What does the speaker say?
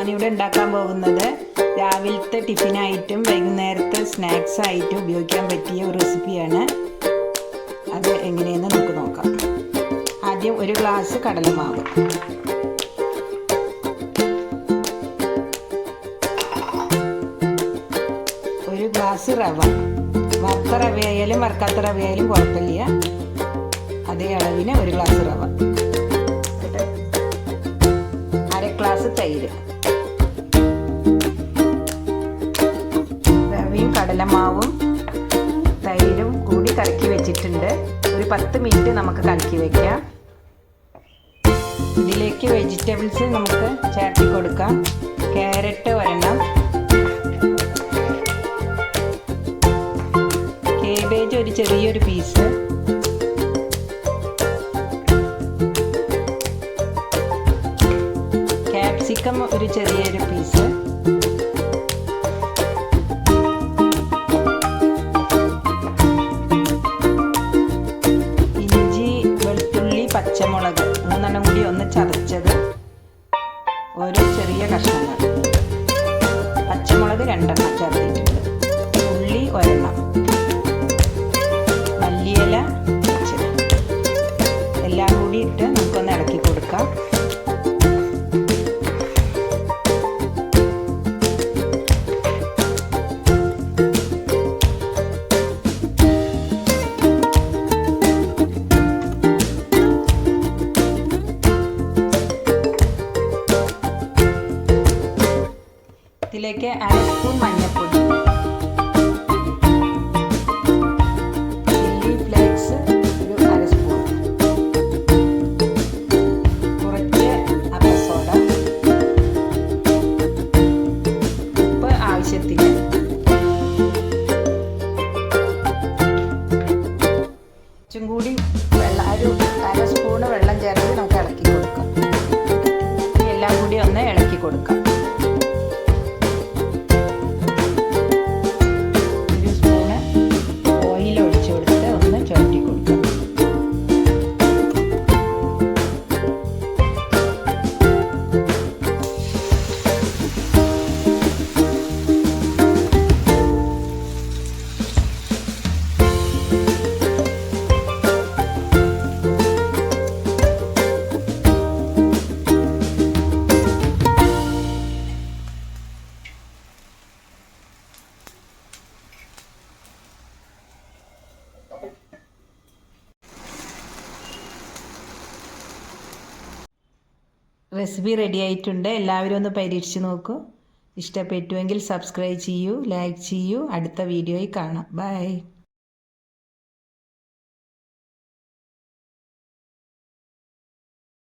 ഞാനിവിടെ ഉണ്ടാക്കാൻ പോകുന്നത് രാവിലത്തെ ടിഫിനായിട്ടും വൈകുന്നേരത്തെ സ്നാക്സ് ആയിട്ടും ഉപയോഗിക്കാൻ പറ്റിയ ഒരു റെസിപ്പിയാണ്. അത് എങ്ങനെയെന്ന് നമുക്ക് നോക്കാം. ആദ്യം ഒരു ഗ്ലാസ് കടലമാവ്, ഒരു ഗ്ലാസ് റവ, വറുത്ത റവയായാലും വറുക്കാത്ത റവയായാലും കുഴപ്പമില്ല, അതേ അളവിന് ഒരു ഗ്ലാസ് റവ, അര ഗ്ലാസ് തൈര്, റവയും കടലമാവും തൈരും കൂടി കലക്കി വെച്ചിട്ടുണ്ട്. ഒരു 10 മിനിറ്റ് നമുക്ക് കലക്കി വയ്ക്കാം. ഇതിലേക്ക് വെജിറ്റബിൾസ് നമുക്ക് ചേർത്തി കൊടുക്കാം. ക്യാരറ്റ് ഒരെണ്ണം, കേബേജ് ഒരു ചെറിയൊരു പീസ്, ക്യാപ്സിക്കം ഒരു ചെറിയൊരു പീസ്, ഇഞ്ചി വെളുത്തുള്ളി പച്ചമുളക് 3 കൂടി ഒന്ന് ചതച്ചത്, ഒരു ചെറിയ കഷ്ണങ്ങൾ, പച്ചമുളക് 2 ചേർത്തിട്ടുണ്ട്, ഉള്ളി ഒരെണ്ണം, മല്ലിയില എല്ലാം കൂടി ഇട്ട് നമുക്കൊന്ന് ഇളക്കി കൊടുക്കാം. ഇതിലേക്ക് 1 സ്പൂൺ മഞ്ഞൾപ്പൊടി, ചില്ലി ഫ്ലേക്സ് ഒരു 1 സ്പൂൺ, കുറച്ച് അപ്പ സോഡ, ഉപ്പ് ആവശ്യത്തിന്, കുറച്ചും കൂടി വെള്ളം, ഒരു 1 സ്പൂണ് വെള്ളം ചേർത്ത് നമുക്ക് ഇളക്കി കൊടുക്കാം. എല്ലാം കൂടി ഒന്ന് ഇളക്കി കൊടുക്കാം. റെസിപ്പി റെഡി ആയിട്ടുണ്ട്. എല്ലാവരും ഒന്ന് പരീക്ഷിച്ച് നോക്കൂ. ഇഷ്ടപ്പെട്ടുവെങ്കിൽ സബ്സ്ക്രൈബ് ചെയ്യൂ, ലൈക്ക് ചെയ്യൂ. അടുത്ത വീഡിയോയിൽ കാണാം. ബൈ.